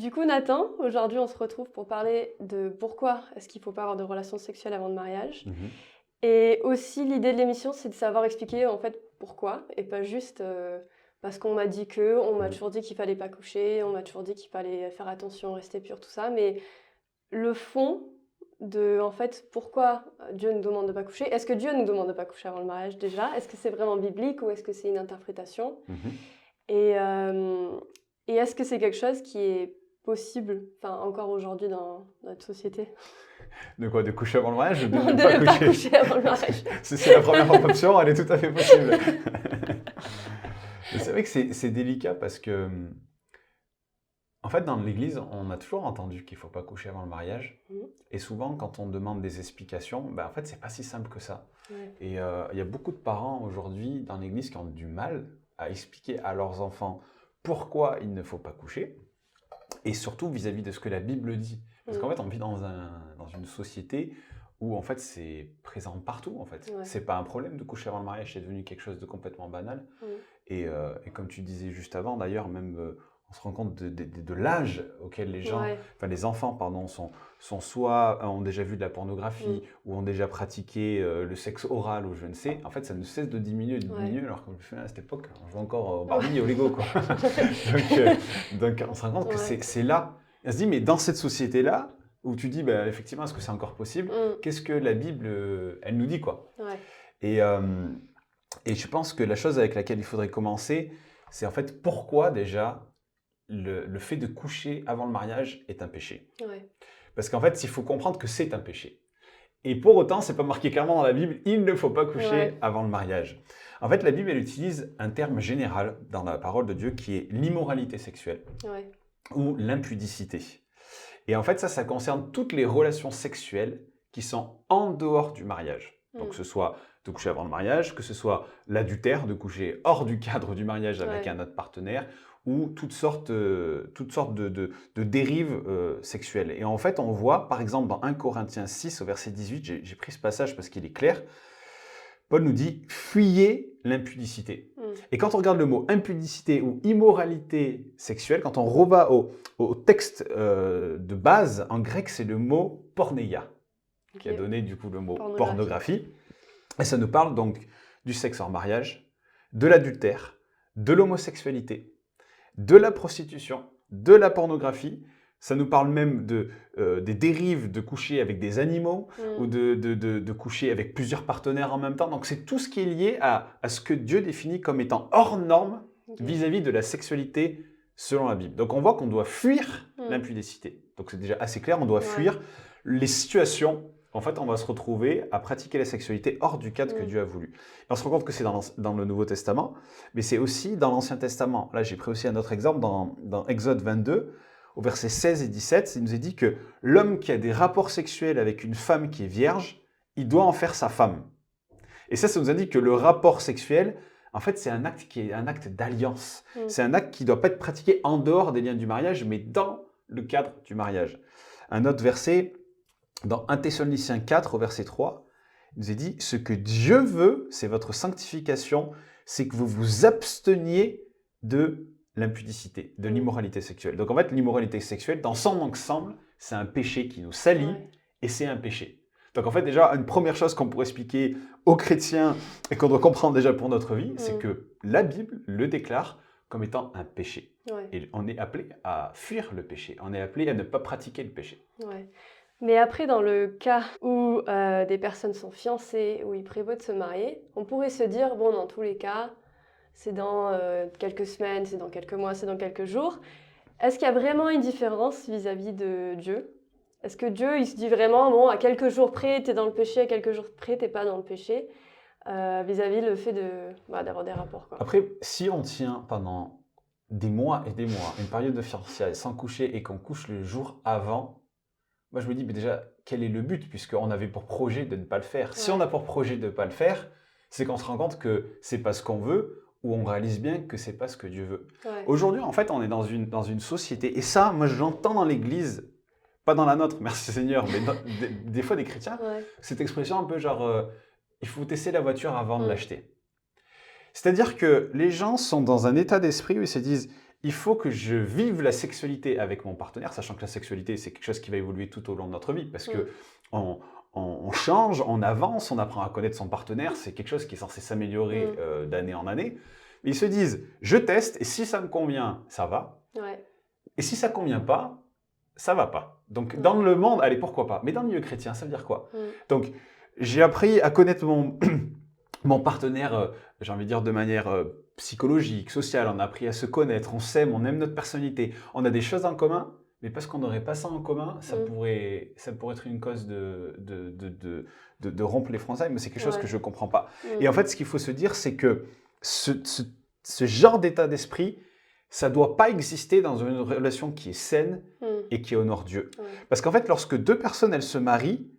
Du coup, Nathan, aujourd'hui, on se retrouve pour parler de pourquoi est-ce qu'il ne faut pas avoir de relations sexuelles avant le mariage. Mhm. Et aussi, l'idée de l'émission, c'est de savoir expliquer en fait pourquoi, et pas juste parce qu'on m'a dit que, on m'a Mhm. toujours dit qu'il fallait pas coucher, on m'a toujours dit qu'il fallait faire attention, rester pur, tout ça. Mais le fond de, en fait, pourquoi Dieu nous demande de pas coucher. Est-ce que Dieu nous demande de pas coucher avant le mariage déjà? Est-ce que c'est vraiment biblique ou est-ce que c'est une interprétation? Mhm. Et, euh, et est-ce que c'est quelque chose qui est possible, enfin encore aujourd'hui dans notre société? De quoi? De coucher avant le mariage ou de Non, ne de pas ne pas coucher? coucher avant le mariage. Si c'est la première option, elle est tout à fait possible. Mais c'est vrai que c'est délicat parce que, en fait, dans l'Église, on a toujours entendu qu'il ne faut pas coucher avant le mariage. Mhm. Et souvent, quand on demande des explications, ben, en fait, c'est pas si simple que ça. Ouais. Et il y a beaucoup de parents aujourd'hui dans l'Église qui ont du mal à expliquer à leurs enfants pourquoi il ne faut pas coucher. Et surtout vis-à-vis de ce que la Bible dit. Parce qu'en Mhm. fait, on vit dans une société où en fait c'est présent partout en fait. Ouais. C'est pas un problème de coucher avant le mariage, c'est devenu quelque chose de complètement banal. Mhm. Et comme tu disais juste avant, d'ailleurs, même on se rend compte de l'âge auquel les gens, Ouais. enfin les enfants, pardon, sont soit ont déjà vu de la pornographie ou ont déjà pratiqué le sexe oral ou je ne sais. En fait, ça ne cesse de diminuer, Ouais. alors que à cette époque, on jouait encore au Barbie et au Lego, quoi. donc, on se rend compte que Ouais. c'est là. Et on se dit, mais dans cette société-là, où tu dis, bah, effectivement, est-ce que c'est encore possible? Mhm. Qu'est-ce que la Bible, elle nous dit, quoi? Ouais. Et, et je pense que la chose avec laquelle il faudrait commencer, c'est en fait pourquoi déjà le fait de coucher avant le mariage est un péché. Ouais. Parce qu'en fait, il faut comprendre que c'est un péché. Et pour autant, c'est pas marqué clairement dans la Bible, il ne faut pas coucher Ouais. avant le mariage. En fait, la Bible, elle utilise un terme général dans la parole de Dieu qui est l'immoralité sexuelle Ouais. ou l'impudicité. Et en fait, ça concerne toutes les relations sexuelles qui sont en dehors du mariage. Donc, Mhm. que ce soit de coucher avant le mariage, que ce soit l'adultère, de coucher hors du cadre du mariage avec Ouais. un autre partenaire, ou toutes sortes de dérives sexuelles. Et en fait, on voit, par exemple, dans 1 Corinthiens 6, au verset 18, j'ai pris ce passage parce qu'il est clair, Paul nous dit « fuyez l'impudicité ». Mhm. Et quand on regarde le mot impudicité ou immoralité sexuelle, quand on rebat au texte de base, en grec, c'est le mot porneia, qui a Ok. donné du coup le mot Pornographie. pornographie. Et ça nous parle donc du sexe hors mariage, de l'adultère, de l'homosexualité, de la prostitution, de la pornographie. Ça nous parle même des dérives de coucher avec des animaux ou Mhm. de coucher avec plusieurs partenaires en même temps. Donc c'est tout ce qui est lié à ce que Dieu définit comme étant hors norme Ok. vis-à-vis de la sexualité selon la Bible. Donc on voit qu'on doit fuir Mhm. l'impudicité. Donc c'est déjà assez clair, on doit Ouais. fuir les situations. En fait, on va se retrouver à pratiquer la sexualité hors du cadre que Mhm. Dieu a voulu. Et on se rend compte que c'est dans le Nouveau Testament, mais c'est aussi dans l'Ancien Testament. Là, j'ai pris aussi un autre exemple dans Exode 22, au verset 16 et 17. Il nous est dit que l'homme qui a des rapports sexuels avec une femme qui est vierge, il doit en faire sa femme. Et ça nous indique que le rapport sexuel, en fait, c'est un acte qui est un acte d'alliance. Mhm. C'est un acte qui ne doit pas être pratiqué en dehors des liens du mariage, mais dans le cadre du mariage. Un autre verset, dans 1 Thessaloniciens 4, au verset 3, il nous est dit « Ce que Dieu veut, c'est votre sanctification, c'est que vous vous absteniez de l'impudicité, de Mhm. l'immoralité sexuelle. » Donc en fait, l'immoralité sexuelle, dans son ensemble, c'est un péché qui nous salit Ouais. et c'est un péché. Donc en fait, déjà, une première chose qu'on pourrait expliquer aux chrétiens et qu'on doit comprendre déjà pour notre vie, c'est Mhm. que la Bible le déclare comme étant un péché. Ouais. Et on est appelé à fuir le péché, on est appelé à ne pas pratiquer le péché. Ouais. Mais après, dans le cas où des personnes sont fiancées, où ils prévoient de se marier, on pourrait se dire, bon, dans tous les cas, c'est dans quelques semaines, c'est dans quelques mois, c'est dans quelques jours. Est-ce qu'il y a vraiment une différence vis-à-vis de Dieu? Est-ce que Dieu, il se dit vraiment, bon, à quelques jours près, t'es dans le péché, à quelques jours près, t'es pas dans le péché, vis-à-vis le fait d'avoir des rapports, quoi. Après, si on tient pendant des mois et des mois une période de fiançailles sans coucher et qu'on couche le jour avant, moi je me dis, mais déjà, quel est le but? Puisqu'on avait pour projet de ne pas le faire. Si on Ouais. a pour projet de ne pas le faire, c'est qu'on se rend compte que c'est pas ce qu'on veut ou on réalise bien que c'est pas ce que Dieu veut. Ouais. Aujourd'hui, en fait, on est dans une société, et ça, moi je l'entends dans l'Église, pas dans la nôtre, merci Seigneur, mais des fois des chrétiens, Ouais. cette expression un peu genre, il faut tester la voiture avant de Mm. l'acheter. C'est-à-dire que les gens sont dans un état d'esprit où ils se disent il faut que je vive la sexualité avec mon partenaire, sachant que la sexualité, c'est quelque chose qui va évoluer tout au long de notre vie, parce que on change, on avance, on apprend à connaître son partenaire, c'est quelque chose qui est censé s'améliorer d'année en année. Mais ils se disent, je teste, et si ça me convient, ça va. Ouais. Et si ça ne convient pas, ça va pas. Donc, dans le monde, allez, pourquoi pas. Mais dans le milieu chrétien, ça veut dire quoi? Donc, j'ai appris à connaître mon partenaire, j'ai envie de dire, de manière psychologique, sociale. On a appris à se connaître, on s'aime, on aime notre personnalité. On a des choses en commun, mais parce qu'on n'aurait pas ça en commun, ça pourrait être une cause de rompre les fiançailles, mais c'est quelque chose que je ne comprends pas. Et en fait, ce qu'il faut se dire, c'est que ce genre d'état d'esprit, ça ne doit pas exister dans une relation qui est saine et qui honore Dieu. Parce qu'en fait, lorsque deux personnes, elles se marient,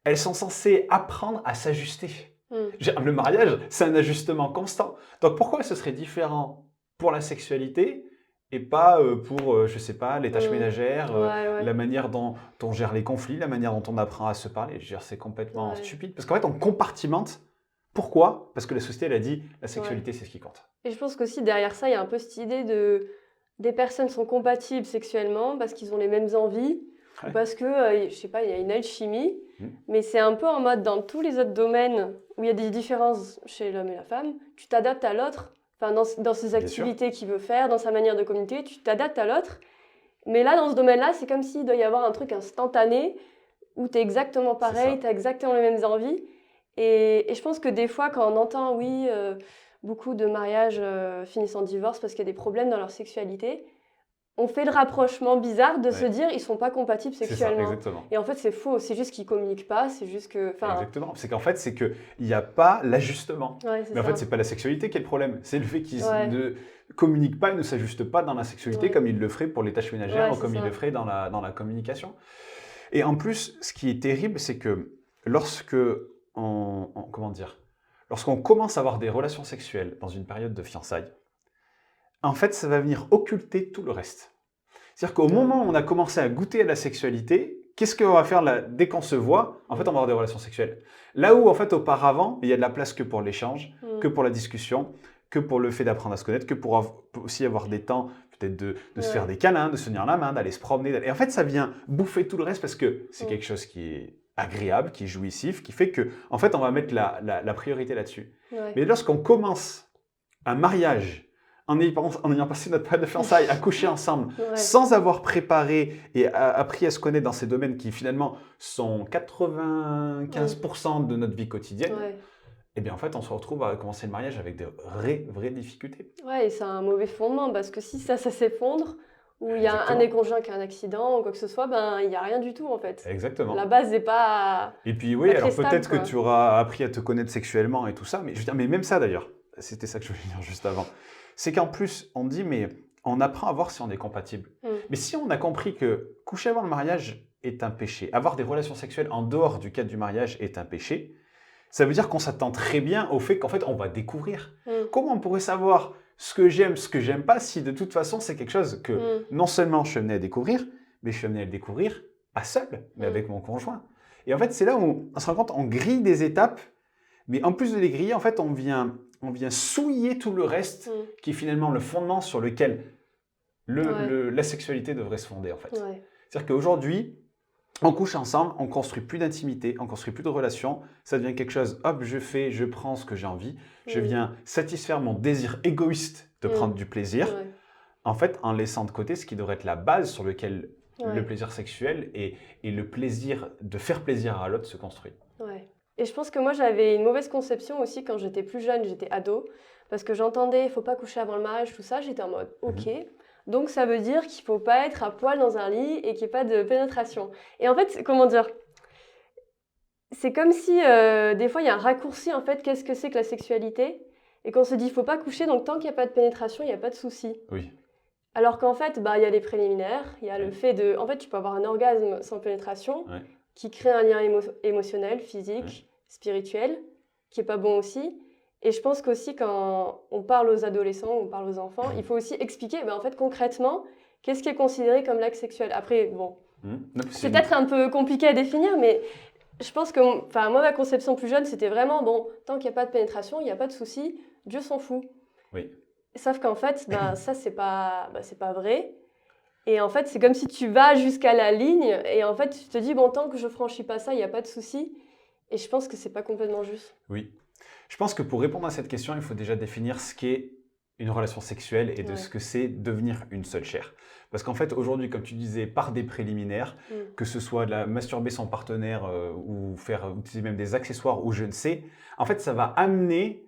elles sont censées apprendre à s'ajuster. Le mariage, c'est un ajustement constant. Donc pourquoi ce serait différent pour la sexualité et pas pour, je sais pas, les tâches ménagères, la manière dont on gère les conflits, la manière dont on apprend à se parler. Je veux dire, c'est complètement stupide. Parce qu'en fait, on compartimente. Pourquoi? Parce que la société, elle a dit, la sexualité, c'est ce qui compte. Et je pense qu'aussi, derrière ça, il y a un peu cette idée des personnes sont compatibles sexuellement parce qu'ils ont les mêmes envies, ou parce que, je sais pas, il y a une alchimie. Mais c'est un peu en mode, dans tous les autres domaines où il y a des différences chez l'homme et la femme, tu t'adaptes à l'autre. Enfin, dans ses activités qu'il veut faire, dans sa manière de communiquer, tu t'adaptes à l'autre. Mais là, dans ce domaine-là, c'est comme s'il doit y avoir un truc instantané où tu es exactement pareil, tu as exactement les mêmes envies. Et je pense que des fois, quand on entend, beaucoup de mariages finissent en divorce parce qu'il y a des problèmes dans leur sexualité, on fait le rapprochement bizarre de se dire ils sont pas compatibles sexuellement. C'est ça, exactement. Et en fait, c'est faux. C'est juste qu'ils communiquent pas. C'est juste que. Exactement. C'est qu'en fait, c'est qu'il n'y a pas l'ajustement. Mais en fait, c'est pas la sexualité qui est le problème. C'est le fait qu'ils ne communiquent pas et ne s'ajustent pas dans la sexualité comme ils le feraient pour les tâches ménagères ou comme ils le feraient dans la communication. Et en plus, ce qui est terrible, c'est que lorsqu'on commence à avoir des relations sexuelles dans une période de fiançailles, en fait, ça va venir occulter tout le reste. C'est-à-dire qu'au moment où on a commencé à goûter à la sexualité, qu'est-ce qu'on va faire là, dès qu'on se voit? En fait, on va avoir des relations sexuelles. Là où, en fait, auparavant, il y a de la place que pour l'échange, que pour la discussion, que pour le fait d'apprendre à se connaître, que pour aussi avoir des temps, peut-être de se faire des câlins, de se tenir la main, d'aller se promener. Et en fait, ça vient bouffer tout le reste parce que c'est quelque chose qui est agréable, qui est jouissif, qui fait que, en fait, on va mettre la priorité là-dessus. Mais lorsqu'on commence un mariage, en ayant passé notre période de fiançailles, à coucher ensemble, sans avoir préparé et appris à se connaître dans ces domaines qui finalement sont 95% de notre vie quotidienne, et bien en fait on se retrouve à commencer le mariage avec de vraies difficultés. Ouais, et c'est un mauvais fondement parce que si ça s'effondre, ou il y a un des conjoints qui a un accident ou quoi que ce soit, il n'y a rien du tout en fait. Exactement. La base n'est pas. Et puis oui, alors peut-être que tu auras appris à te connaître sexuellement et tout ça, mais je veux dire, mais même ça d'ailleurs, c'était ça que je voulais dire juste avant. C'est qu'en plus, on dit, mais on apprend à voir si on est compatible. Mais si on a compris que coucher avant le mariage est un péché, avoir des relations sexuelles en dehors du cadre du mariage est un péché, ça veut dire qu'on s'attend très bien au fait qu'en fait, on va découvrir. Comment on pourrait savoir ce que j'aime pas, si de toute façon, c'est quelque chose que non seulement je suis amené à découvrir, mais je suis amené à le découvrir pas seul, mais avec mon conjoint. Et en fait, c'est là où on se rend compte, on grille des étapes, mais en plus de les griller, en fait, on vient souiller tout le reste qui est finalement le fondement sur lequel la sexualité devrait se fonder en fait. C'est-à-dire qu'aujourd'hui, on couche ensemble, on construit plus d'intimité, on construit plus de relations, ça devient quelque chose, hop, je prends ce que j'ai envie, je viens satisfaire mon désir égoïste de prendre du plaisir, en fait, en laissant de côté ce qui devrait être la base sur lequel le plaisir sexuel et le plaisir de faire plaisir à l'autre se construit. Et je pense que moi, j'avais une mauvaise conception aussi quand j'étais plus jeune, j'étais ado, parce que j'entendais « il ne faut pas coucher avant le mariage », tout ça, j'étais en mode « ok ». Donc ça veut dire qu'il ne faut pas être à poil dans un lit et qu'il n'y ait pas de pénétration. Et en fait, comment dire, c'est comme si des fois il y a un raccourci en fait, qu'est-ce que c'est que la sexualité? Et qu'on se dit il ne faut pas coucher, donc tant qu'il n'y a pas de pénétration, il n'y a pas de souci. Alors qu'en fait, il y a les préliminaires, il y a le fait de... En fait, tu peux avoir un orgasme sans pénétration, qui crée un lien émotionnel, physique, spirituel, qui n'est pas bon aussi. Et je pense qu'aussi, quand on parle aux adolescents, on parle aux enfants, il faut aussi expliquer, en fait, concrètement, qu'est-ce qui est considéré comme l'acte sexuel. Après, bon, c'est peut-être un peu compliqué à définir, mais je pense que, moi, ma conception plus jeune, c'était vraiment, bon, tant qu'il n'y a pas de pénétration, il n'y a pas de souci, Dieu s'en fout. Sauf qu'en fait, ça, c'est pas vrai. Et en fait, c'est comme si tu vas jusqu'à la ligne et en fait, tu te dis, bon, tant que je franchis pas ça, il n'y a pas de souci. Et je pense que c'est pas complètement juste. Oui. Je pense que pour répondre à cette question, il faut déjà définir ce qu'est une relation sexuelle et de Ouais. ce que c'est devenir une seule chair. Parce qu'en fait, aujourd'hui, comme tu disais, par des préliminaires, que ce soit de la masturber son partenaire ou faire utiliser même des accessoires ou je ne sais, en fait, ça va amener.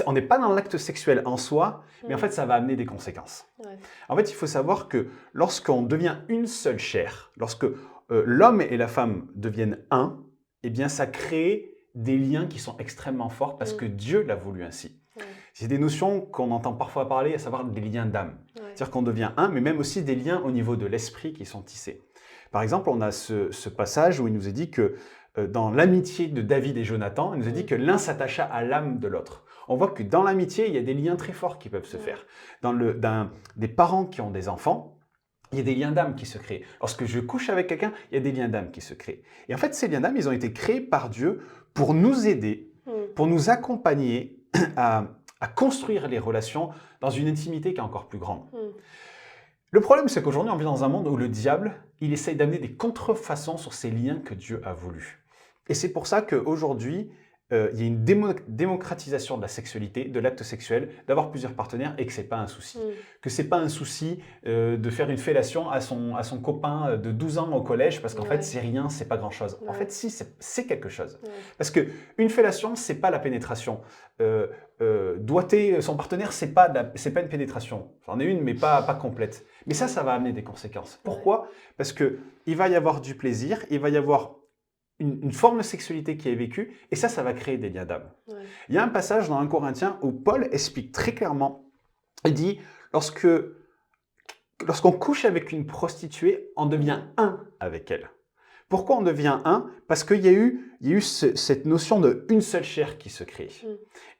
On n'est pas dans l'acte sexuel en soi, mais en fait, ça va amener des conséquences. Ouais. En fait, il faut savoir que lorsqu'on devient une seule chair, lorsque l'homme et la femme deviennent un, eh bien, ça crée des liens qui sont extrêmement forts parce que Dieu l'a voulu ainsi. Ouais. C'est des notions qu'on entend parfois parler, à savoir des liens d'âme. Ouais. C'est-à-dire qu'on devient un, mais même aussi des liens au niveau de l'esprit qui sont tissés. Par exemple, on a ce passage où il nous est dit que dans l'amitié de David et Jonathan, il nous a dit que l'un s'attacha à l'âme de l'autre. On voit que dans l'amitié, il y a des liens très forts qui peuvent se faire. Des parents qui ont des enfants, il y a des liens d'âme qui se créent. Lorsque je couche avec quelqu'un, il y a des liens d'âme qui se créent. Et en fait, ces liens d'âme, ils ont été créés par Dieu pour nous aider, pour nous accompagner à construire les relations dans une intimité qui est encore plus grande. Le problème, c'est qu'aujourd'hui, on vit dans un monde où le diable, il essaye d'amener des contrefaçons sur ces liens que Dieu a voulu. Et c'est pour ça qu'aujourd'hui, il y a une démocratisation de la sexualité, de l'acte sexuel, d'avoir plusieurs partenaires et que ce n'est pas un souci. Que ce n'est pas un souci de faire une fellation à son copain de 12 ans au collège parce qu'en fait, c'est rien, c'est pas grand-chose. En fait, si, c'est quelque chose. Parce qu'une fellation, ce n'est pas la pénétration. Doigter son partenaire, c'est pas une pénétration. J'en ai une, mais pas complète. Mais ça va amener des conséquences. Pourquoi ? Parce qu'il va y avoir du plaisir, il va y avoir une forme de sexualité qui est vécue, et ça va créer des liens d'âme. Il y a un passage dans 1 Corinthiens où Paul explique très clairement, il dit, lorsqu'on couche avec une prostituée, on devient un avec elle. Pourquoi on devient un ? Parce qu'il y a eu cette notion de une seule chair qui se crée.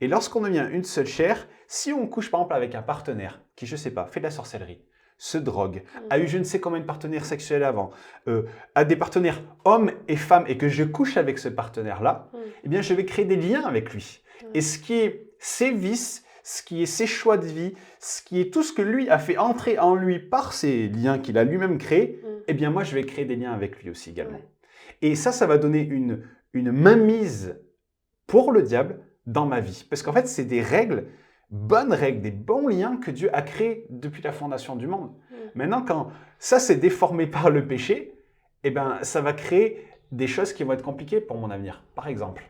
Et lorsqu'on devient une seule chair, si on couche par exemple avec un partenaire qui, je ne sais pas, fait de la sorcellerie, se drogue, a eu je ne sais combien de partenaires sexuels avant, a des partenaires hommes et femmes et que je couche avec ce partenaire-là, eh bien je vais créer des liens avec lui. Et ce qui est ses vices, ce qui est ses choix de vie, ce qui est tout ce que lui a fait entrer en lui par ces liens qu'il a lui-même créés, eh bien moi je vais créer des liens avec lui aussi également. Et ça va donner une mainmise pour le diable dans ma vie. Parce qu'en fait, c'est des bonnes règles, des bons liens que Dieu a créés depuis la fondation du monde. Maintenant, quand ça s'est déformé par le péché, eh ben, ça va créer des choses qui vont être compliquées pour mon avenir. Par exemple,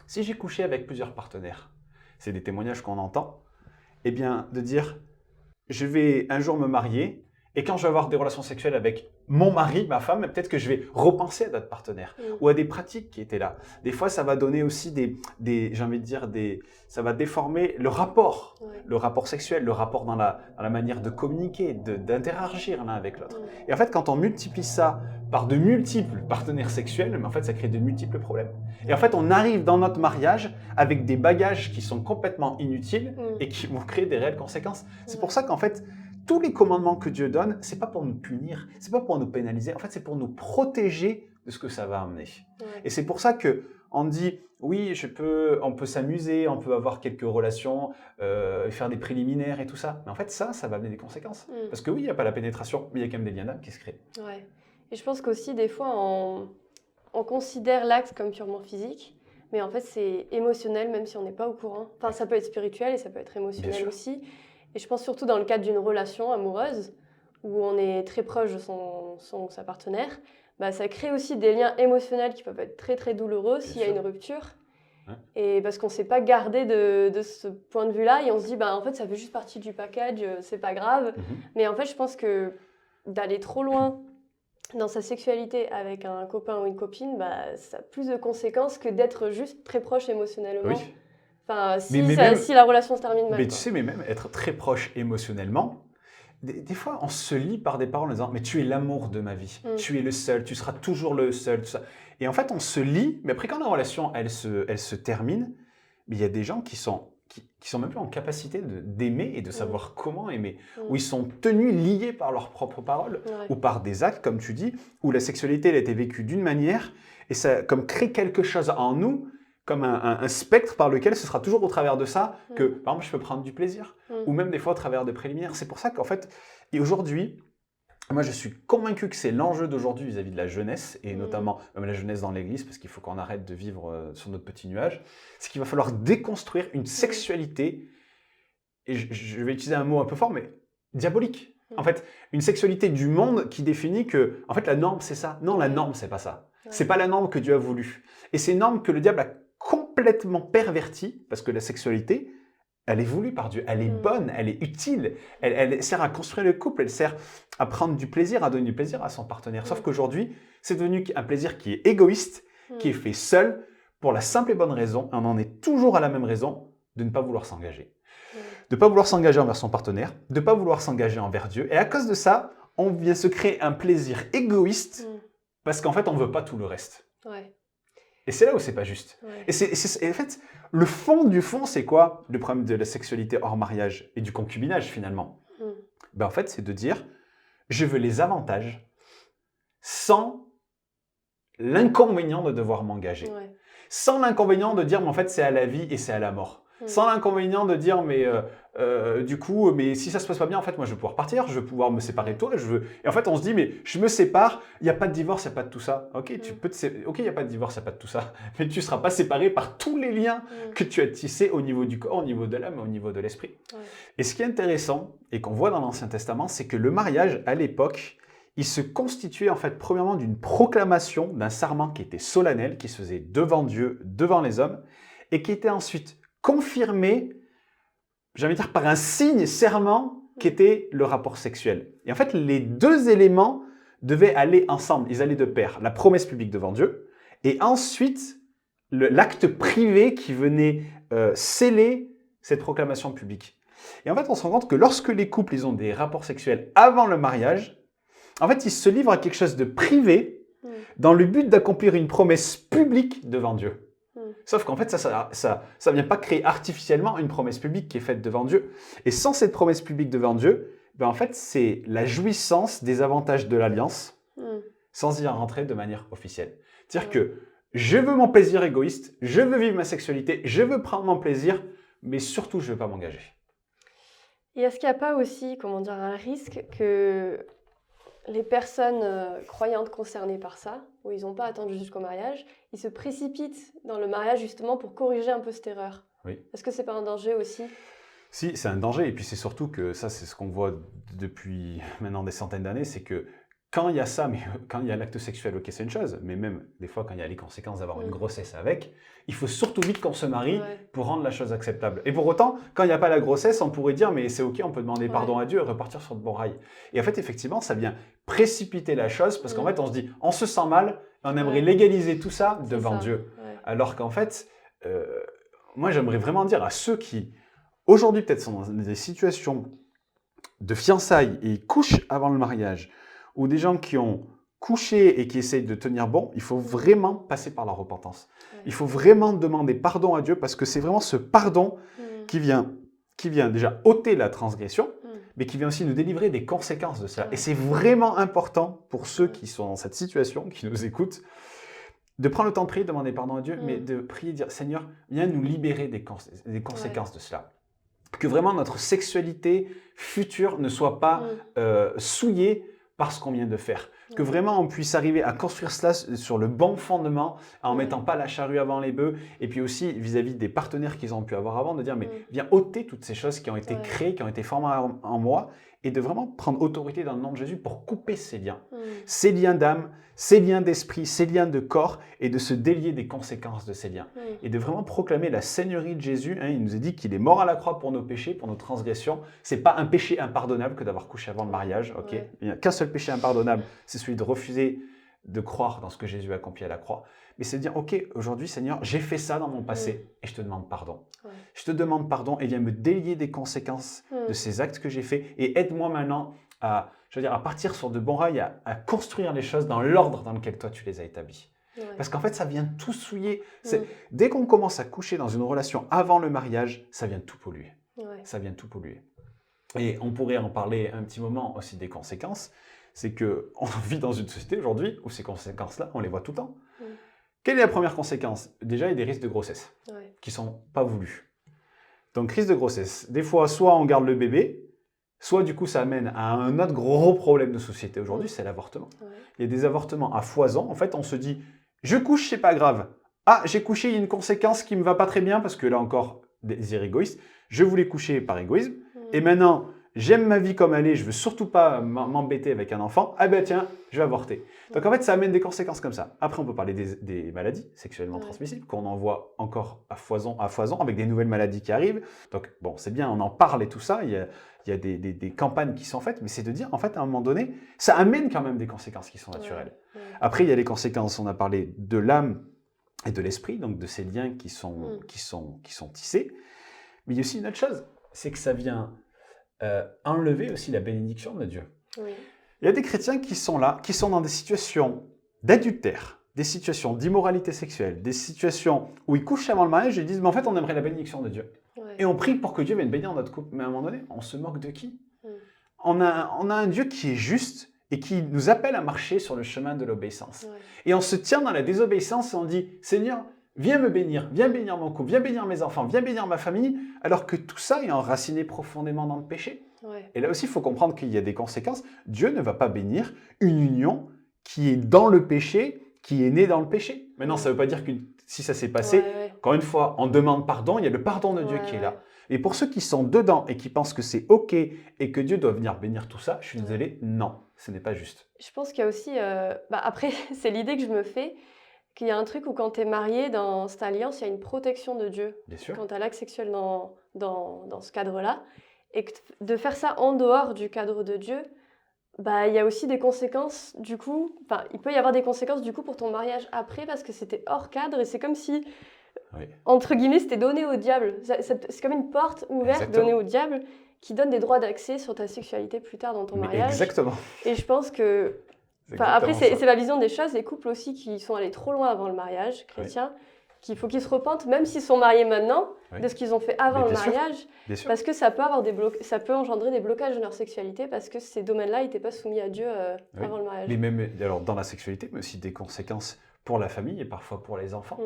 si j'ai couché avec plusieurs partenaires, c'est des témoignages qu'on entend, eh bien, de dire, je vais un jour me marier, et quand je vais avoir des relations sexuelles avec mon mari, ma femme, peut-être que je vais repenser à d'autres partenaires ou à des pratiques qui étaient là. Des fois, ça va donner aussi j'ai envie de dire, ça va déformer le rapport sexuel, le rapport dans la manière de communiquer, d'interagir l'un avec l'autre. Et en fait, quand on multiplie ça par de multiples partenaires sexuels, mais en fait, ça crée de multiples problèmes. Et en fait, on arrive dans notre mariage avec des bagages qui sont complètement inutiles et qui vont créer des réelles conséquences. C'est pour ça qu'en fait, tous les commandements que Dieu donne, c'est pas pour nous punir, c'est pas pour nous pénaliser, en fait c'est pour nous protéger de ce que ça va amener. Et c'est pour ça que on dit, oui, on peut s'amuser, on peut avoir quelques relations, faire des préliminaires et tout ça, mais en fait ça va amener des conséquences. Parce que oui, il n'y a pas la pénétration, mais il y a quand même des liens d'âme qui se créent. Ouais. Et je pense qu'aussi des fois on considère l'acte comme purement physique, mais en fait c'est émotionnel même si on n'est pas au courant. Enfin ça peut être spirituel et ça peut être émotionnel aussi. Et je pense surtout dans le cadre d'une relation amoureuse, où on est très proche de sa partenaire, ça crée aussi des liens émotionnels qui peuvent être très très douloureux s'il y a une rupture. Et parce qu'on ne s'est pas gardé de ce point de vue-là, et on se dit, en fait, ça fait juste partie du package, c'est pas grave. Mais en fait, je pense que d'aller trop loin dans sa sexualité avec un copain ou une copine, ça a plus de conséquences que d'être juste très proche émotionnellement. Oui. Enfin, si la relation se termine mal. Mais tu sais, mais même être très proche émotionnellement, des fois, on se lie par des paroles en disant « mais tu es l'amour de ma vie, tu es le seul, tu seras toujours le seul ». Tout ça. Et en fait, on se lie, mais après quand la relation, elle se termine, il y a des gens qui sont même plus en capacité d'aimer et de savoir comment aimer, où ils sont tenus, liés par leurs propres paroles, ou par des actes, comme tu dis, où la sexualité elle a été vécue d'une manière, et ça comme crée quelque chose en nous, comme un spectre par lequel ce sera toujours au travers de ça que, par exemple, je peux prendre du plaisir, ou même des fois au travers de préliminaires. C'est pour ça qu'en fait, et aujourd'hui, moi je suis convaincu que c'est l'enjeu d'aujourd'hui vis-à-vis de la jeunesse, et notamment même la jeunesse dans l'église, parce qu'il faut qu'on arrête de vivre sur notre petit nuage, c'est qu'il va falloir déconstruire une sexualité, et je vais utiliser un mot un peu fort, mais diabolique. En fait, une sexualité du monde qui définit que, en fait, la norme, c'est ça. Non, la norme, c'est pas ça. C'est pas la norme que Dieu a voulu. Et c'est une norme que le diable a complètement pervertie, parce que la sexualité, elle est voulue par Dieu. Elle est bonne, elle est utile. Elle sert à construire le couple, elle sert à prendre du plaisir, à donner du plaisir à son partenaire. Sauf qu'aujourd'hui, c'est devenu un plaisir qui est égoïste, qui est fait seul, pour la simple et bonne raison, et on en est toujours à la même raison, de ne pas vouloir s'engager. De ne pas vouloir s'engager envers son partenaire, de ne pas vouloir s'engager envers Dieu. Et à cause de ça, on vient se créer un plaisir égoïste parce qu'en fait, on ne veut pas tout le reste. Ouais. Et c'est là où c'est pas juste. Ouais. Et en fait, le fond du fond, c'est quoi le problème de la sexualité hors mariage et du concubinage finalement? Ben, en fait, c'est de dire, je veux les avantages sans l'inconvénient de devoir m'engager. Ouais. Sans l'inconvénient de dire, mais en fait, c'est à la vie et c'est à la mort. Sans l'inconvénient de dire, mais du coup, mais si ça se passe pas bien, en fait, moi, je vais pouvoir partir, je vais pouvoir me séparer de toi. Et en fait, on se dit, mais je me sépare, il n'y a pas de divorce, il n'y a pas de tout ça. Ok, ok, il n'y a pas de divorce, il n'y a pas de tout ça. Mais tu ne seras pas séparé par tous les liens que tu as tissés au niveau du corps, au niveau de l'âme, au niveau de l'esprit. Ouais. Et ce qui est intéressant, et qu'on voit dans l'Ancien Testament, c'est que le mariage, à l'époque, il se constituait en fait premièrement d'une proclamation, d'un serment qui était solennel, qui se faisait devant Dieu, devant les hommes, et qui était ensuite confirmé, j'ai envie de dire, par un signe serment qui était le rapport sexuel. Et en fait, les deux éléments devaient aller ensemble, ils allaient de pair. La promesse publique devant Dieu, et ensuite l'acte privé qui venait sceller cette proclamation publique. Et en fait, on se rend compte que lorsque les couples ils ont des rapports sexuels avant le mariage, en fait, ils se livrent à quelque chose de privé dans le but d'accomplir une promesse publique devant Dieu. Sauf qu'en fait, ça vient pas créer artificiellement une promesse publique qui est faite devant Dieu. Et sans cette promesse publique devant Dieu, ben en fait, c'est la jouissance des avantages de l'alliance sans y rentrer de manière officielle. C'est-à-dire que je veux mon plaisir égoïste, je veux vivre ma sexualité, je veux prendre mon plaisir, mais surtout, je ne veux pas m'engager. Et est-ce qu'il n'y a pas aussi, comment dire, un risque que les personnes croyantes concernées par ça, où ils n'ont pas attendu jusqu'au mariage, ils se précipitent dans le mariage justement pour corriger un peu cette erreur? Oui. Est-ce que ce n'est pas un danger aussi? Si, c'est un danger. Et puis c'est surtout que ça, c'est ce qu'on voit depuis maintenant des centaines d'années, c'est que quand il y a ça, mais quand il y a l'acte sexuel, ok, c'est une chose, mais même des fois quand il y a les conséquences d'avoir une grossesse avec, il faut surtout vite qu'on se marie pour rendre la chose acceptable. Et pour autant, quand il n'y a pas la grossesse, on pourrait dire, mais c'est ok, on peut demander pardon à Dieu et repartir sur de bons rails. Et en fait, effectivement, ça vient précipiter la chose parce qu'en fait, on se dit, on se sent mal, on aimerait légaliser tout ça devant Dieu. Alors qu'en fait, moi, j'aimerais vraiment dire à ceux qui, aujourd'hui, peut-être sont dans des situations de fiançailles et couchent avant le mariage, ou des gens qui ont couché et qui essayent de tenir bon, il faut vraiment passer par la repentance. Il faut vraiment demander pardon à Dieu parce que c'est vraiment ce pardon qui vient déjà ôter la transgression, mais qui vient aussi nous délivrer des conséquences de cela. Et c'est vraiment important pour ceux qui sont dans cette situation, qui nous écoutent, de prendre le temps de prier, de demander pardon à Dieu, mais de prier, dire Seigneur, viens nous libérer des conséquences de cela. Que vraiment notre sexualité future ne soit pas souillée par ce qu'on vient de faire. Que vraiment on puisse arriver à construire cela sur le bon fondement, en mettant pas la charrue avant les bœufs, et puis aussi vis-à-vis des partenaires qu'ils ont pu avoir avant, de dire mais viens ôter toutes ces choses qui ont été créées, qui ont été formées en moi, et de vraiment prendre autorité dans le nom de Jésus pour couper ces liens d'âme, ces liens d'esprit, ces liens de corps, et de se délier des conséquences de ces liens. Et de vraiment proclamer la seigneurie de Jésus. Il nous a dit qu'il est mort à la croix pour nos péchés, pour nos transgressions. Ce n'est pas un péché impardonnable que d'avoir couché avant le mariage. Okay. Il n'y a qu'un seul péché impardonnable, c'est celui de refuser de croire dans ce que Jésus a accompli à la croix. Mais c'est de dire, ok, aujourd'hui Seigneur, j'ai fait ça dans mon passé et je te demande pardon. Je te demande pardon et viens me délier des conséquences de ces actes que j'ai faits et aide-moi maintenant à partir sur de bons rails, à construire les choses dans l'ordre dans lequel toi tu les as établis. Parce qu'en fait, ça vient tout souiller. Dès qu'on commence à coucher dans une relation avant le mariage, ça vient tout polluer. Ça vient tout polluer. Et on pourrait en parler un petit moment aussi des conséquences. C'est qu'on vit dans une société aujourd'hui où ces conséquences-là, on les voit tout le temps. Quelle est la première conséquence? Déjà, il y a des risques de grossesse Ouais. qui ne sont pas voulus. Donc, risque de grossesse. Des fois, soit on garde le bébé, soit du coup, ça amène à un autre gros problème de société aujourd'hui, c'est l'avortement. Ouais. Il y a des avortements à foison. En fait, on se dit, je couche, c'est pas grave. Ah, j'ai couché, il y a une conséquence qui me va pas très bien parce que là encore, désir égoïste. Je voulais coucher par égoïsme. Et maintenant, j'aime ma vie comme elle est, je veux surtout pas m'embêter avec un enfant. Ah ben tiens, je vais avorter. Donc en fait, ça amène des conséquences comme ça. Après, on peut parler des maladies sexuellement transmissibles qu'on en voit encore à foison, avec des nouvelles maladies qui arrivent. Donc bon, c'est bien, on en parle et tout ça. Il y a des campagnes qui sont faites, mais c'est de dire, en fait, à un moment donné, ça amène quand même des conséquences qui sont naturelles. Ouais. Après, il y a les conséquences, on a parlé de l'âme et de l'esprit, donc de ces liens qui sont tissés. Mais il y a aussi une autre chose, c'est que ça vient enlever aussi la bénédiction de Dieu. Oui. Il y a des chrétiens qui sont là, qui sont dans des situations d'adultère, des situations d'immoralité sexuelle, des situations où ils couchent avant le mariage et ils disent, mais en fait, on aimerait la bénédiction de Dieu. Ouais. Et on prie pour que Dieu vienne bénir notre couple. Mais à un moment donné, on se moque de qui? On a un Dieu qui est juste et qui nous appelle à marcher sur le chemin de l'obéissance. Ouais. Et on se tient dans la désobéissance et on dit, Seigneur, viens me bénir, viens bénir mon couple, viens bénir mes enfants, viens bénir ma famille, alors que tout ça est enraciné profondément dans le péché. Ouais. Et là aussi, il faut comprendre qu'il y a des conséquences. Dieu ne va pas bénir une union qui est dans le péché, qui est née dans le péché. Maintenant, ça ne veut pas dire que si ça s'est passé, encore une fois, on demande pardon, il y a le pardon de Dieu qui est là. Et pour ceux qui sont dedans et qui pensent que c'est OK et que Dieu doit venir bénir tout ça, je suis désolé, non, ce n'est pas juste. Je pense qu'il y a aussi, après, c'est l'idée que je me fais, qu'il y a un truc où quand tu es marié dans cette alliance, il y a une protection de Dieu. Bien sûr. Quand tu as l'acte sexuel dans ce cadre-là. Et que de faire ça en dehors du cadre de Dieu, il y a aussi des conséquences du coup. Enfin, il peut y avoir des conséquences du coup pour ton mariage après parce que c'était hors cadre et c'est comme si, entre guillemets, c'était donné au diable. C'est comme une porte ouverte donnée au diable qui donne des droits d'accès sur ta sexualité plus tard dans ton mariage. Exactement. Et je pense que... Après, c'est la vision des choses, des couples aussi qui sont allés trop loin avant le mariage chrétien, qu'il faut qu'ils se repentent, même s'ils sont mariés maintenant, de ce qu'ils ont fait avant le mariage, parce que ça peut avoir ça peut engendrer des blocages de leur sexualité, parce que ces domaines-là n'étaient pas soumis à Dieu avant le mariage. Mais même alors, dans la sexualité, mais aussi des conséquences pour la famille et parfois pour les enfants.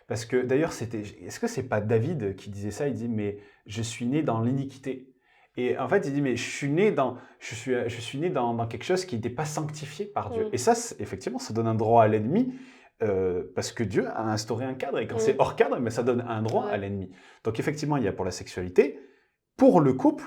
Parce que d'ailleurs, est-ce que c'est pas David qui disait ça? Il dit, mais je suis né dans l'iniquité. Et en fait, il dit, mais je suis né dans quelque chose qui n'était pas sanctifié par Dieu. Et ça, effectivement, ça donne un droit à l'ennemi, parce que Dieu a instauré un cadre. Et quand c'est hors cadre, mais ça donne un droit à l'ennemi. Donc effectivement, il y a pour la sexualité, pour le couple,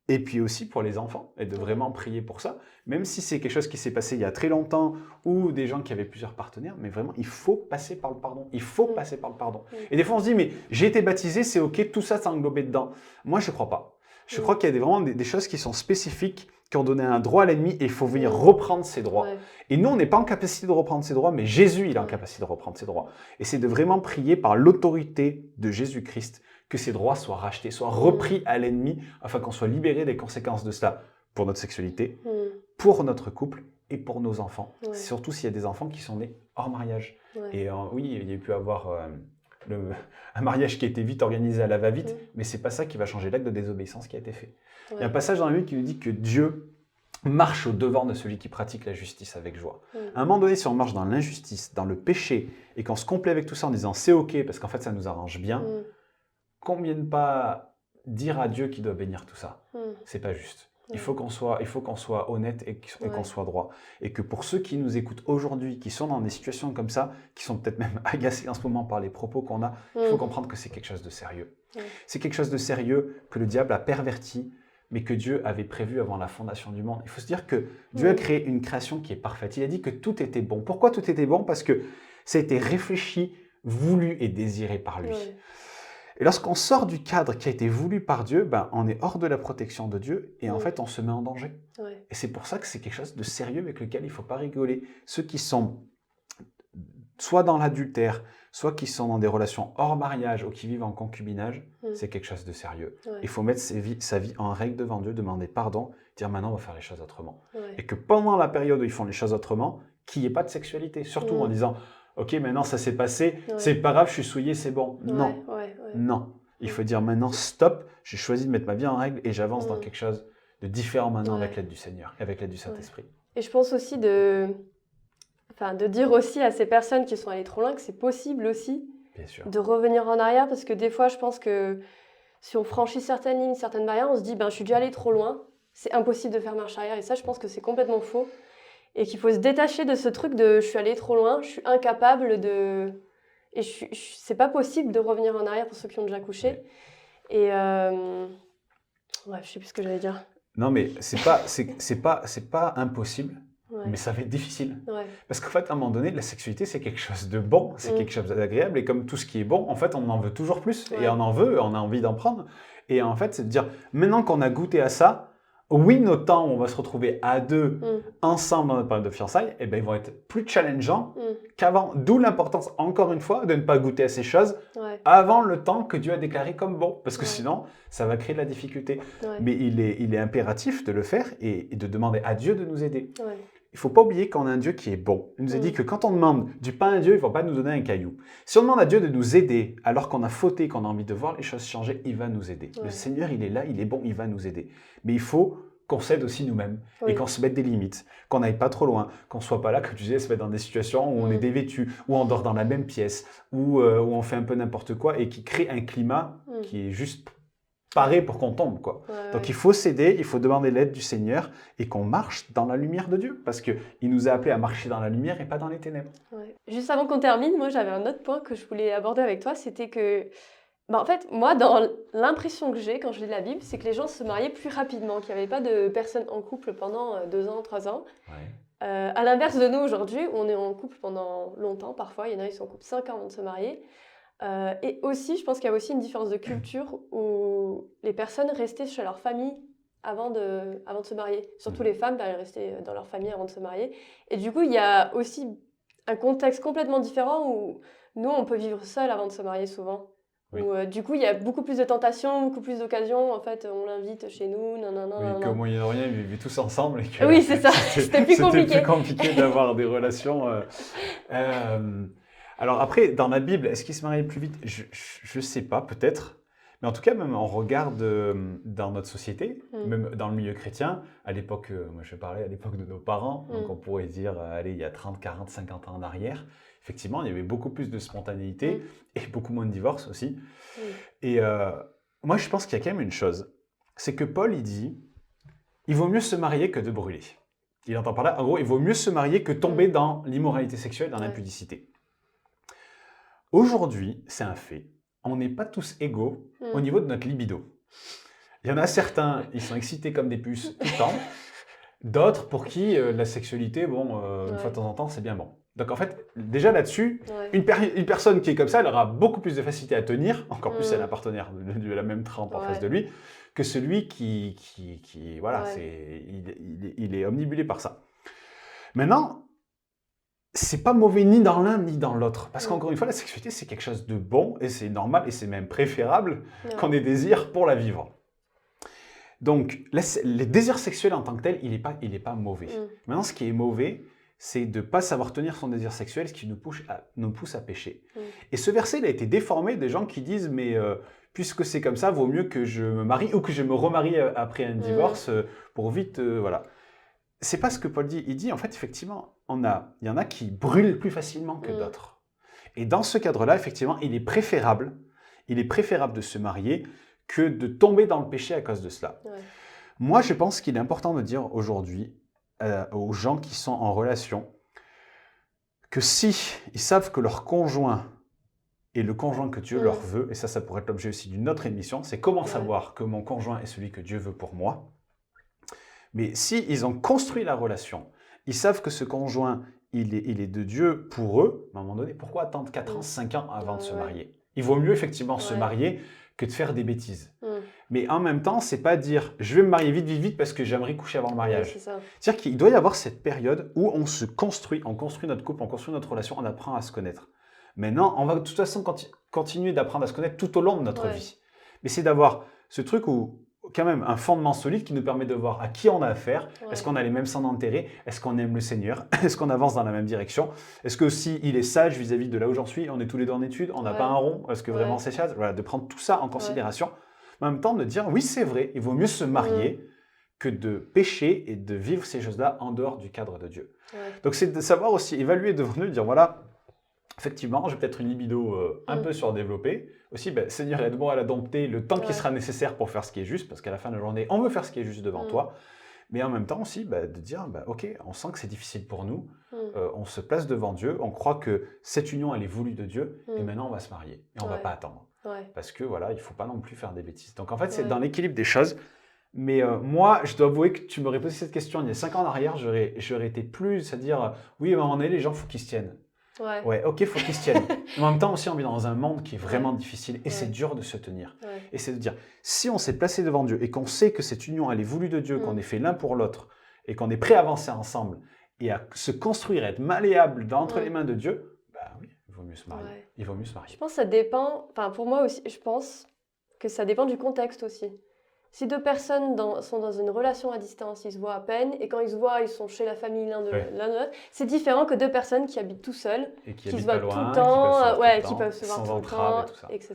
et puis aussi pour les enfants, et de vraiment prier pour ça. Même si c'est quelque chose qui s'est passé il y a très longtemps, ou des gens qui avaient plusieurs partenaires, mais vraiment, il faut passer par le pardon. Il faut passer par le pardon. Et des fois, on se dit, mais j'ai été baptisé, c'est OK, tout ça, c'est englobé dedans. Moi, je ne crois pas. Je crois qu'il y a vraiment des choses qui sont spécifiques, qui ont donné un droit à l'ennemi, et il faut venir reprendre ses droits. Et nous, on n'est pas en capacité de reprendre ses droits, mais Jésus, il est en capacité de reprendre ses droits. Et c'est de vraiment prier par l'autorité de Jésus-Christ que ces droits soient rachetés, soient repris à l'ennemi, afin qu'on soit libéré des conséquences de cela pour notre sexualité, pour notre couple et pour nos enfants. Surtout s'il y a des enfants qui sont nés hors mariage. Et oui, il y a pu avoir un mariage qui a été vite organisé à la va-vite, mais ce n'est pas ça qui va changer l'acte de désobéissance qui a été fait. Il y a un passage dans la Bible qui nous dit que Dieu marche au devant de celui qui pratique la justice avec joie. À un moment donné, si on marche dans l'injustice, dans le péché, et qu'on se complaît avec tout ça en disant c'est OK, parce qu'en fait ça nous arrange bien, combien ne pas dire à Dieu qu'il doit bénir tout ça? C'est pas juste. Il faut qu'on soit honnête et qu'on soit droit. Et que pour ceux qui nous écoutent aujourd'hui, qui sont dans des situations comme ça, qui sont peut-être même agacés en ce moment par les propos qu'on a, il faut comprendre que c'est quelque chose de sérieux. C'est quelque chose de sérieux que le diable a perverti, mais que Dieu avait prévu avant la fondation du monde. Il faut se dire que Dieu a créé une création qui est parfaite. Il a dit que tout était bon. Pourquoi tout était bon? Parce que ça a été réfléchi, voulu et désiré par lui. Et lorsqu'on sort du cadre qui a été voulu par Dieu, on est hors de la protection de Dieu et en fait, on se met en danger. Et c'est pour ça que c'est quelque chose de sérieux avec lequel il ne faut pas rigoler. Ceux qui sont soit dans l'adultère, soit qui sont dans des relations hors mariage ou qui vivent en concubinage, c'est quelque chose de sérieux. Il faut mettre sa vie en règle devant Dieu, demander pardon, dire maintenant on va faire les choses autrement. Et que pendant la période où ils font les choses autrement, qu'il n'y ait pas de sexualité. Surtout en disant... OK, maintenant ça s'est passé, c'est pas grave, je suis souillé, c'est bon. Non, non. Il faut dire maintenant stop, j'ai choisi de mettre ma vie en règle et j'avance dans quelque chose de différent maintenant avec l'aide du Seigneur, avec l'aide du Saint-Esprit. Et je pense aussi enfin, de dire aussi à ces personnes qui sont allées trop loin que c'est possible aussi Bien sûr. de revenir en arrière, parce que des fois, je pense que si on franchit certaines lignes, certaines barrières, on se dit, ben, je suis déjà allé trop loin, c'est impossible de faire marche arrière. Et ça, je pense que c'est complètement faux. Et qu'il faut se détacher de ce truc de je suis allé trop loin, je suis incapable de... Et c'est pas possible de revenir en arrière pour ceux qui ont déjà couché. Ouais. Et ouais, je sais plus ce que j'allais dire. Non, mais c'est pas impossible, Ouais. mais ça va être difficile. Ouais. Parce qu'en fait, à un moment donné, la sexualité, c'est quelque chose de bon, c'est quelque chose d'agréable, et comme tout ce qui est bon, en fait, on en veut toujours plus, et Ouais. on en veut, on a envie d'en prendre. Et en fait, c'est de dire, maintenant qu'on a goûté à ça, oui, nos temps où on va se retrouver à deux, ensemble dans notre période de fiançailles, eh ben, ils vont être plus challengeants qu'avant. D'où l'importance, encore une fois, de ne pas goûter à ces choses Ouais. avant le temps que Dieu a déclaré comme bon. Parce que Ouais. sinon, ça va créer de la difficulté. Ouais. Mais il est impératif de le faire et de demander à Dieu de nous aider. Ouais. Il ne faut pas oublier qu'on a un Dieu qui est bon. Il nous a dit que quand on demande du pain à Dieu, il ne va pas nous donner un caillou. Si on demande à Dieu de nous aider, alors qu'on a fauté, qu'on a envie de voir les choses changer, il va nous aider. Ouais. Le Seigneur, il est là, il est bon, il va nous aider. Mais il faut qu'on s'aide aussi nous-mêmes Oui. et qu'on se mette des limites, qu'on n'aille pas trop loin, qu'on ne soit pas là, que tu disais, se mettre dans des situations où on est dévêtu, où on dort dans la même pièce, où on fait un peu n'importe quoi et qui crée un climat qui est juste paré pour qu'on tombe, quoi. Ouais, Donc ouais. il faut s'aider, il faut demander l'aide du Seigneur et qu'on marche dans la lumière de Dieu parce qu'il nous a appelés à marcher dans la lumière et pas dans les ténèbres. Ouais. Juste avant qu'on termine, moi j'avais un autre point que je voulais aborder avec toi, c'était que, en fait, moi, dans l'impression que j'ai quand je lis la Bible, c'est que les gens se mariaient plus rapidement, qu'il n'y avait pas de personnes en couple pendant 2 ans, 3 ans. Ouais. À l'inverse de nous aujourd'hui, où on est en couple pendant longtemps, parfois, il y en a qui sont en couple 5 ans avant de se marier. Et aussi, je pense qu'il y a aussi une différence de culture où les personnes restaient chez leur famille avant de se marier. Surtout les femmes, elles restaient dans leur famille avant de se marier. Et du coup, il y a aussi un contexte complètement différent où nous, on peut vivre seul avant de se marier souvent. Oui. Où, du coup, il y a beaucoup plus de tentations, beaucoup plus d'occasions. En fait, on l'invite chez nous, Oui, qu'au Moyen-Orient, ils vivaient tous ensemble. Et que Oui, c'est ça. C'était plus compliqué. C'était plus compliqué d'avoir des relations. Alors après, dans la Bible, est-ce qu'ils se mariaient plus vite? Je ne sais pas, peut-être. Mais en tout cas, même on regarde dans notre société, même dans le milieu chrétien, à l'époque, moi je parlais à l'époque de nos parents, donc on pourrait dire, allez, il y a 30, 40, 50 ans en arrière, effectivement, il y avait beaucoup plus de spontanéité et beaucoup moins de divorces aussi. Et moi, je pense qu'il y a quand même une chose, c'est que Paul, il dit, il vaut mieux se marier que de brûler. Il entend par là, en gros, il vaut mieux se marier que tomber dans l'immoralité sexuelle, dans l'impudicité. Aujourd'hui, c'est un fait. On n'est pas tous égaux au niveau de notre libido. Il y en a certains, ils sont excités comme des puces tout le temps. D'autres pour qui la sexualité, bon, une fois de temps en temps, c'est bien bon. Donc en fait, déjà là-dessus, une personne qui est comme ça, elle aura beaucoup plus de facilité à tenir, encore plus si elle a un partenaire de la même trempe en face de lui, que celui qui voilà, il est omnibulé par ça. Maintenant, c'est pas mauvais ni dans l'un ni dans l'autre. Parce qu'encore une fois, la sexualité, c'est quelque chose de bon et c'est normal et c'est même préférable qu'on ait désir pour la vivre. Donc, les désirs sexuels en tant que tel, il est pas mauvais. Maintenant, ce qui est mauvais, c'est de ne pas savoir tenir son désir sexuel, ce qui nous pousse à pécher. Et ce verset, il a été déformé des gens qui disent, mais puisque c'est comme ça, vaut mieux que je me marie ou que je me remarie après un divorce pour vite, voilà. C'est pas ce que Paul dit. Il dit, en fait, effectivement, il y en a qui brûlent plus facilement que d'autres. Et dans ce cadre-là, effectivement, il est préférable de se marier que de tomber dans le péché à cause de cela. Moi, je pense qu'il est important de dire aujourd'hui aux gens qui sont en relation que si ils savent que leur conjoint est le conjoint que Dieu leur veut, et ça pourrait être l'objet aussi d'une autre émission, c'est comment savoir que mon conjoint est celui que Dieu veut pour moi. Mais si ils ont construit la relation, ils savent que ce conjoint, il est de Dieu pour eux, à un moment donné, pourquoi attendre 4 ans, 5 ans avant de se marier? Il vaut mieux effectivement se marier que de faire des bêtises. Mais en même temps, c'est pas dire je vais me marier vite, vite, vite parce que j'aimerais coucher avant le mariage. C'est-à-dire qu'il doit y avoir cette période où on construit notre couple, on construit notre relation, on apprend à se connaître. Maintenant, on va de toute façon continuer d'apprendre à se connaître tout au long de notre vie. Mais c'est d'avoir ce truc où quand même un fondement solide qui nous permet de voir à qui on a affaire, est-ce qu'on a les mêmes sens d'intérêt, est-ce qu'on aime le Seigneur, est-ce qu'on avance dans la même direction, est-ce que si il est sage vis-à-vis de là où j'en suis, on est tous les deux en études, on n'a pas un rond, est-ce que vraiment c'est sage, voilà, de prendre tout ça en considération, mais en même temps de dire oui c'est vrai, il vaut mieux se marier que de pécher et de vivre ces choses-là en dehors du cadre de Dieu. Ouais. Donc c'est de savoir aussi évaluer devant nous, dire voilà, effectivement, j'ai peut-être une libido un peu surdéveloppée. Aussi, ben, Seigneur, aide-moi à la dompter le temps qui sera nécessaire pour faire ce qui est juste, parce qu'à la fin de la journée, on veut faire ce qui est juste devant toi. Mais en même temps aussi, ben, de dire, ben, ok, on sent que c'est difficile pour nous, on se place devant Dieu, on croit que cette union, elle est voulue de Dieu, et maintenant on va se marier, et on ne va pas attendre. Parce que voilà, il ne faut pas non plus faire des bêtises. Donc en fait, c'est dans l'équilibre des choses. Mais moi, je dois avouer que tu m'aurais posé cette question il y a 5 ans en arrière, j'aurais été plus, c'est-à-dire, oui, à un moment donné, les gens, il faut qu'ils se tiennent. Ouais, ok, il faut qu'ils se tiennent. Mais en même temps aussi, on vit dans un monde qui est vraiment difficile et c'est dur de se tenir. Et c'est de dire, si on s'est placé devant Dieu et qu'on sait que cette union, elle est voulue de Dieu, qu'on est fait l'un pour l'autre et qu'on est prêt à avancer ensemble et à se construire, à être malléable entre les mains de Dieu, bah oui, il vaut mieux se marier. Il vaut mieux se marier. Je pense que ça dépend, enfin pour moi aussi, je pense que ça dépend du contexte aussi. Si deux personnes sont dans une relation à distance, ils se voient à peine, et quand ils se voient, ils sont chez la famille l'un de l'autre, c'est différent que deux personnes qui habitent tout seuls, et qui se voient tout le temps, qui peuvent se voir sans tout le entrave temps, et tout ça. etc.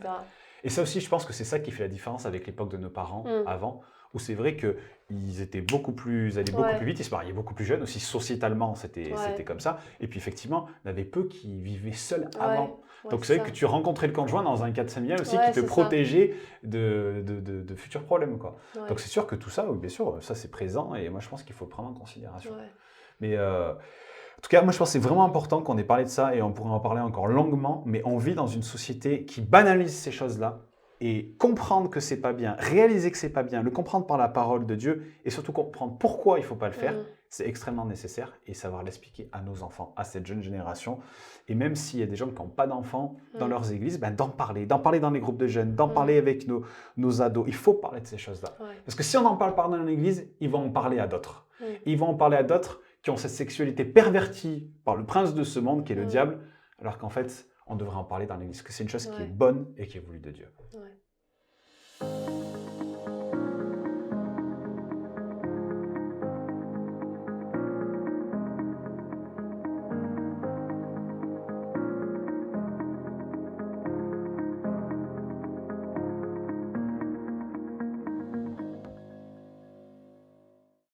Et ça aussi, je pense que c'est ça qui fait la différence avec l'époque de nos parents avant, où c'est vrai qu'ils étaient beaucoup plus, allaient beaucoup plus vite, ils se mariaient beaucoup plus jeunes, aussi sociétalement, c'était comme ça. Et puis effectivement, il y en avait peu qui vivaient seuls avant. Donc c'est vrai que tu rencontrais le conjoint dans un cadre familial aussi qui te protégeait de futurs problèmes, quoi. Donc c'est sûr que tout ça, oui, bien sûr, ça c'est présent et moi je pense qu'il faut le prendre en considération. Mais en tout cas, moi je pense que c'est vraiment important qu'on ait parlé de ça et on pourrait en parler encore longuement, mais on vit dans une société qui banalise ces choses-là et comprendre que c'est pas bien, réaliser que c'est pas bien, le comprendre par la parole de Dieu et surtout comprendre pourquoi il faut pas le faire, c'est extrêmement nécessaire et savoir l'expliquer à nos enfants, à cette jeune génération. Et même s'il y a des gens qui n'ont pas d'enfants dans leurs églises, ben, d'en parler dans les groupes de jeunes, d'en parler avec nos ados. Il faut parler de ces choses-là. Parce que si on n'en parle pas dans l'église, ils vont en parler à d'autres. Ils vont en parler à d'autres qui ont cette sexualité pervertie par le prince de ce monde qui est le diable, alors qu'en fait, on devrait en parler dans l'église, que c'est une chose qui est bonne et qui est voulue de Dieu.